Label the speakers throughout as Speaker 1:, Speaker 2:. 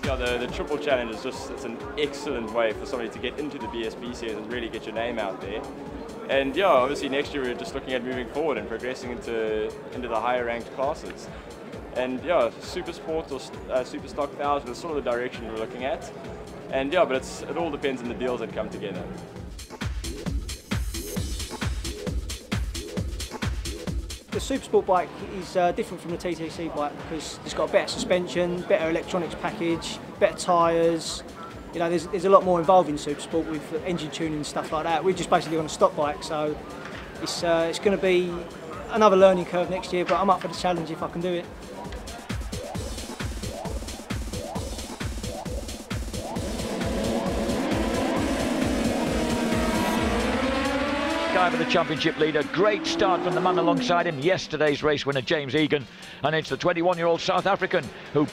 Speaker 1: Yeah, the triple challenge is it's an excellent way for somebody to get into the BSB series and really get your name out there. And yeah, obviously next year we're just looking at moving forward and progressing into the higher ranked classes. And yeah, Super Sport or Super Stock 1000 is sort of the direction we're looking at. And yeah, but it all depends on the deals that come together.
Speaker 2: The Super Sport bike is different from the TTC bike because it's got better suspension, better electronics package, better tyres. You know, there's a lot more involved in Super Sport with engine tuning and stuff like that. We're just basically on a stock bike, so it's going to be another learning curve next year, but I'm up for the challenge if I can do it.
Speaker 3: For the championship leader, great start from the man alongside him, yesterday's race winner James Egan, and it's the 21-year-old South African who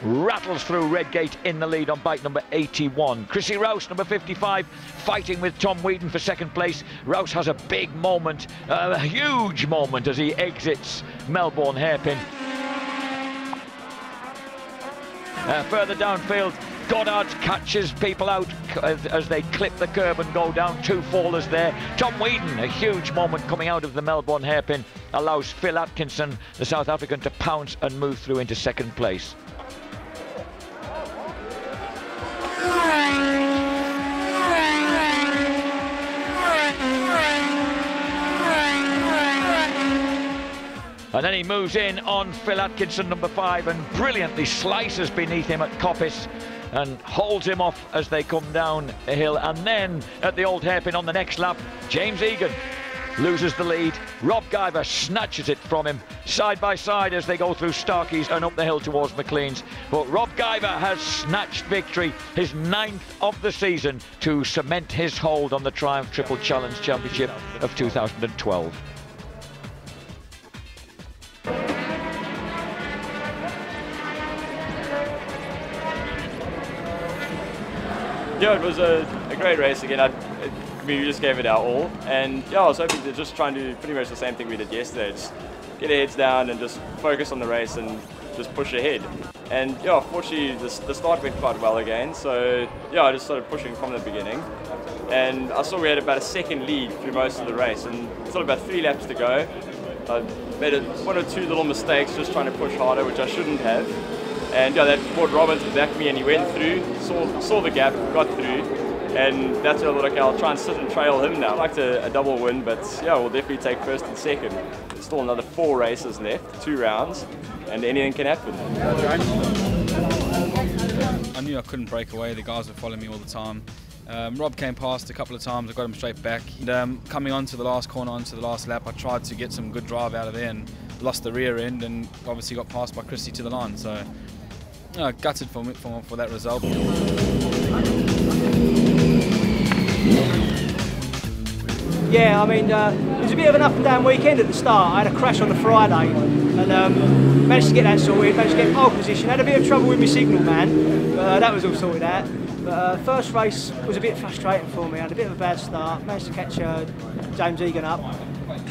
Speaker 3: rattles through Redgate in the lead on bike number 81. Chrissy Rouse, number 55, fighting with Tom Wheaton for second place. Rouse has a big moment, a huge moment as he exits Melbourne hairpin. Further downfield, Goddard catches people out as they clip the curb and go down. Two fallers there. Tom Wheaton, a huge moment coming out of the Melbourne hairpin, allows Phil Atkinson, the South African, to pounce and move through into second place. And then he moves in on Phil Atkinson, number 5, and brilliantly slices beneath him at Coppice and holds him off as they come down the hill. And then at the old hairpin on the next lap, James Egan loses the lead. Rob Guyver snatches it from him, side by side as they go through Starkeys and up the hill towards McLean's. But Rob Guyver has snatched victory, his 9th of the season, to cement his hold on the Triumph Triple Challenge Championship of 2012.
Speaker 1: Yeah, it was a great race again. We just gave it our all, and yeah, I was hoping to just try and do pretty much the same thing we did yesterday. Just get our heads down and just focus on the race and just push ahead. And yeah, fortunately the start went quite well again, so yeah, I just started pushing from the beginning. And I saw we had about a second lead through most of the race, and still about 3 laps to go. I made 1 or 2 little mistakes just trying to push harder, which I shouldn't have. And yeah, that brought Robin to back me, and he went through, saw the gap, got through, and that's where I thought, okay, I'll try and sit and trail him now. I'd like a double win, but yeah, we'll definitely take first and second. There's still another 4 races left, 2 rounds, and anything can happen.
Speaker 4: I knew I couldn't break away. The guys were following me all the time. Rob came past a couple of times. I got him straight back. And, coming onto the last corner, onto the last lap, I tried to get some good drive out of there and lost the rear end, and obviously got passed by Christy to the line. So, gutted for that result.
Speaker 2: Yeah, I mean, it was a bit of an up and down weekend at the start. I had a crash on the Friday and managed to get that sorted, managed to get pole position. Had a bit of trouble with my signal man, but that was all sorted out. But first race was a bit frustrating for me. I had a bit of a bad start, managed to catch James Egan up.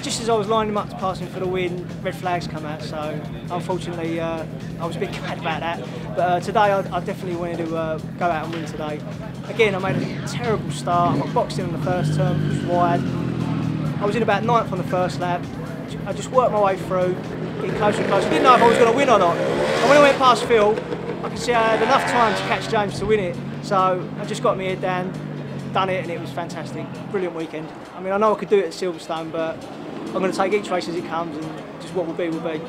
Speaker 2: Just as I was lining him up to pass him for the win, red flags come out, so unfortunately I was a bit glad about that. But today I definitely wanted to go out and win today. Again, I made a terrible start. I got boxed in on the first turn, pushed wide. I was in about 9th on the first lap. I just worked my way through, getting closer and closer. I didn't know if I was going to win or not. And when I went past Phil, I could see I had enough time to catch James to win it. So I just got my head down, done it, and it was fantastic. Brilliant weekend. I mean, I know I could do it at Silverstone, but I'm going to take each race as it comes, and just what will be will be.